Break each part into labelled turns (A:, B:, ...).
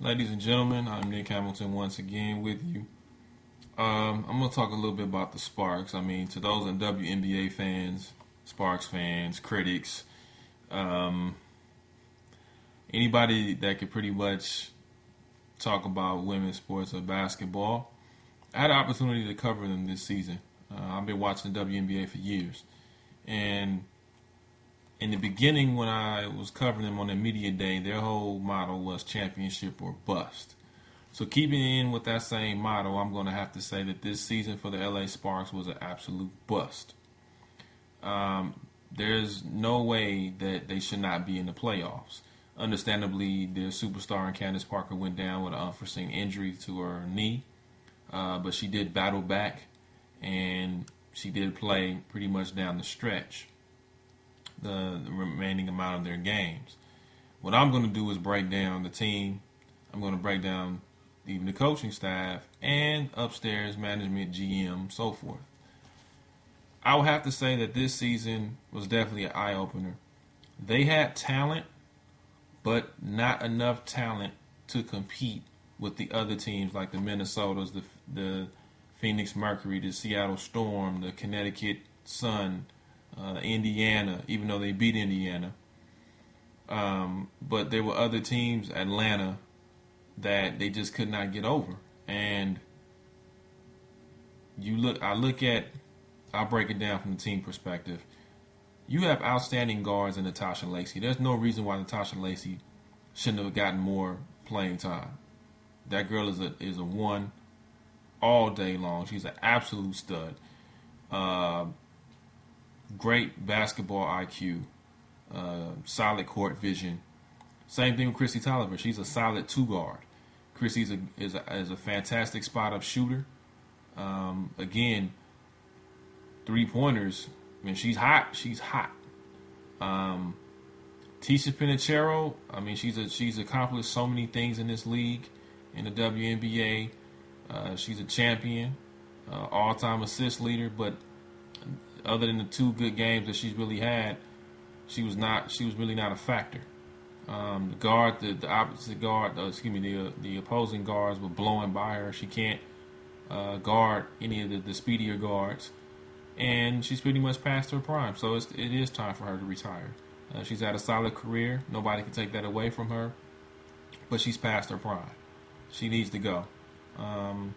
A: Ladies and gentlemen, I'm Nick Hamilton once again with you. I'm going to talk a little bit about the Sparks. I mean, to those WNBA fans, Sparks fans, critics, um, anybody that could pretty much talk about women's sports or basketball, I had an opportunity to cover them this season. I've been watching the WNBA for years. And in the beginning, when I was covering them on the media day, their whole motto was championship or bust. So keeping in with that same motto, I'm going to have to say that this season for the LA Sparks was an absolute bust. There's no way that they should not be in the playoffs. Understandably, their superstar in Candace Parker went down with an unforeseen injury to her knee, but she did battle back, and she did play pretty much down the stretch, the remaining amount of their games. What I'm going to do is break down the team. I'm going to break down even the coaching staff and upstairs management, GM, so forth. I would have to say that this season was definitely an eye-opener. They had talent, but not enough talent to compete with the other teams like the Minnesotas, the Phoenix Mercury, the Seattle Storm, the Connecticut Sun, Indiana, even though they beat Indiana. But there were other teams, Atlanta, that they just could not get over. And I'll break it down from the team perspective. You have outstanding guards in Natasha Lacey. There's no reason why Natasha Lacey shouldn't have gotten more playing time. That girl is a one all day long. She's an absolute stud. Great basketball IQ, solid court vision. Same thing with Chrissy Tolliver. She's a solid two guard. Chrissy is a fantastic spot up shooter. Again, 3-pointers. I mean, she's hot. She's hot. Tisha Pinachero. I mean, she's accomplished so many things in this league, in the WNBA. She's a champion, all-time assist leader. But other than the two good games that she's really had, she was really not a factor. The opposite guard, the opposing guards were blowing by her. She can't guard any of the speedier guards, and she's pretty much past her prime. So it is time for her to retire. She's had a solid career. Nobody can take that away from her, but she's past her prime. She needs to go. And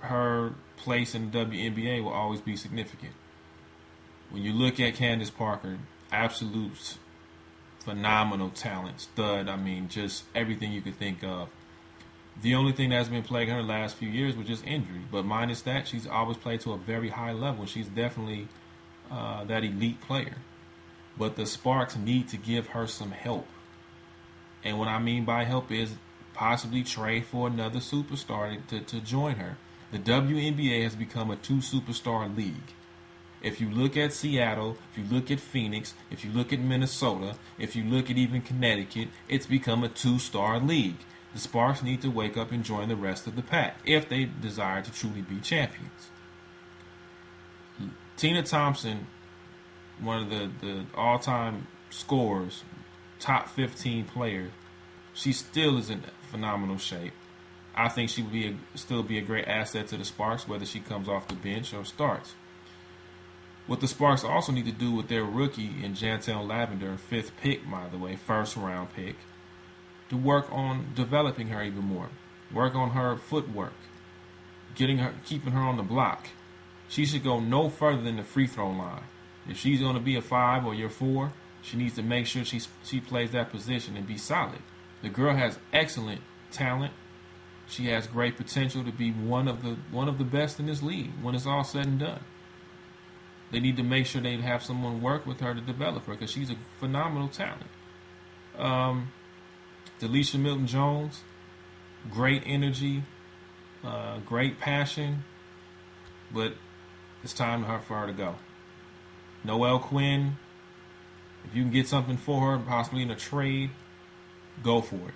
A: her place in the WNBA will always be significant. When you look at Candace Parker, absolute phenomenal talent, stud. I mean, just everything you could think of. The only thing that's been plaguing her the last few years was just injury. But minus that, she's always played to a very high level. She's definitely that elite player. But the Sparks need to give her some help. And what I mean by help is possibly trade for another superstar to join her. The WNBA has become a two-superstar league. If you look at Seattle, if you look at Phoenix, if you look at Minnesota, if you look at even Connecticut, it's become a two-star league. The Sparks need to wake up and join the rest of the pack if they desire to truly be champions. Tina Thompson, one of the all-time scorers, top 15 player, she still is in phenomenal shape. I think she would still be a great asset to the Sparks, whether she comes off the bench or starts. What the Sparks also need to do with their rookie in Jantel Lavender, 5th pick, by the way, 1st-round pick, to work on developing her even more. Work on her footwork, keeping her on the block. She should go no further than the free throw line. If she's going to be a 5 or your 4, she needs to make sure she plays that position and be solid. The girl has excellent talent. She has great potential to be one of the best in this league when it's all said and done. They need to make sure they have someone work with her to develop her because she's a phenomenal talent. Delisha Milton-Jones, great energy, great passion, but it's time for her to go. Noelle Quinn, if you can get something for her, possibly in a trade, go for it.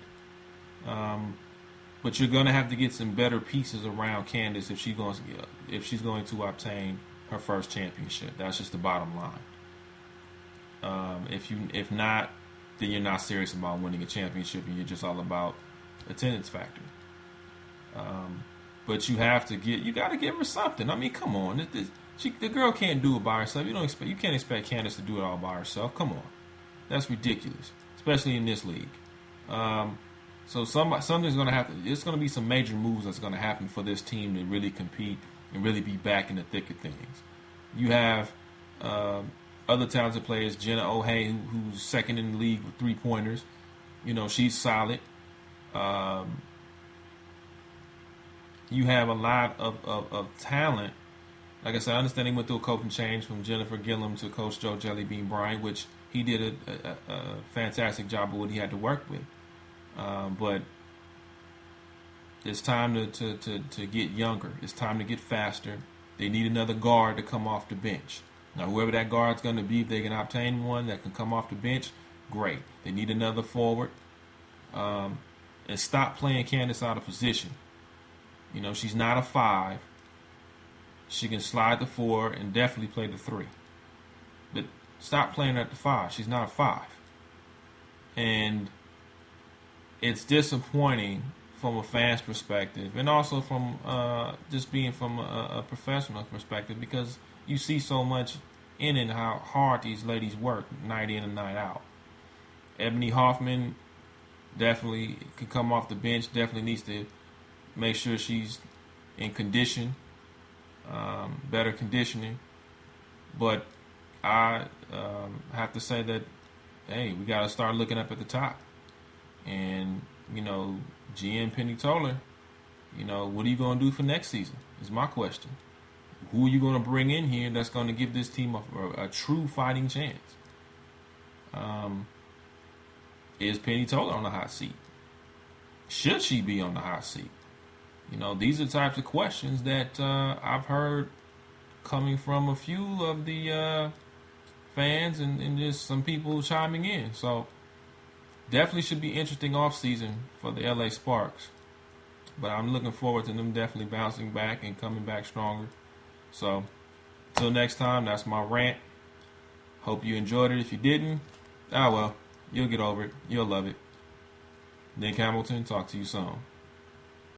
A: But you're going to have to get some better pieces around Candace if she's going to obtain her first championship. That's just the bottom line. If not, then you're not serious about winning a championship and you're just all about attendance factor. But you got to give her something. I mean, come on, the girl can't do it by herself. You can't expect Candace to do it all by herself. Come on, that's ridiculous, especially in this league. So something's going to happen. It's going to be some major moves that's going to happen for this team to really compete and really be back in the thick of things. You have other talented players, Jenna O'Hay, who's second in the league with 3-pointers. She's solid. You have a lot of talent. Like I said, I understand he went through a coaching change from Jennifer Gillum to Coach Joe Jellybean Bryant, which he did a fantastic job of what he had to work with. But it's time to get younger. It's time to get faster. They need another guard to come off the bench. Now, whoever that guard's going to be, if they can obtain one that can come off the bench, great. They need another forward. And stop playing Candace out of position. She's not a 5. She can slide the 4 and definitely play the 3. But stop playing her at the 5. She's not a 5. And it's disappointing from a fan's perspective and also from just being from a professional perspective, because you see so much in it, how hard these ladies work night in and night out. Ebony Hoffman definitely could come off the bench, definitely needs to make sure she's in condition, better conditioning. But I have to say that, hey, we got to start looking up at the top. And, GM Penny Toller, what are you going to do for next season is my question. Who are you going to bring in here that's going to give this team a true fighting chance? Is Penny Toller on the hot seat? Should she be on the hot seat? These are the types of questions that I've heard coming from a few of the fans and just some people chiming in. So definitely should be interesting offseason for the LA Sparks. But I'm looking forward to them definitely bouncing back and coming back stronger. So until next time, that's my rant. Hope you enjoyed it. If you didn't, well, you'll get over it. You'll love it. Nick Hamilton, talk to you soon.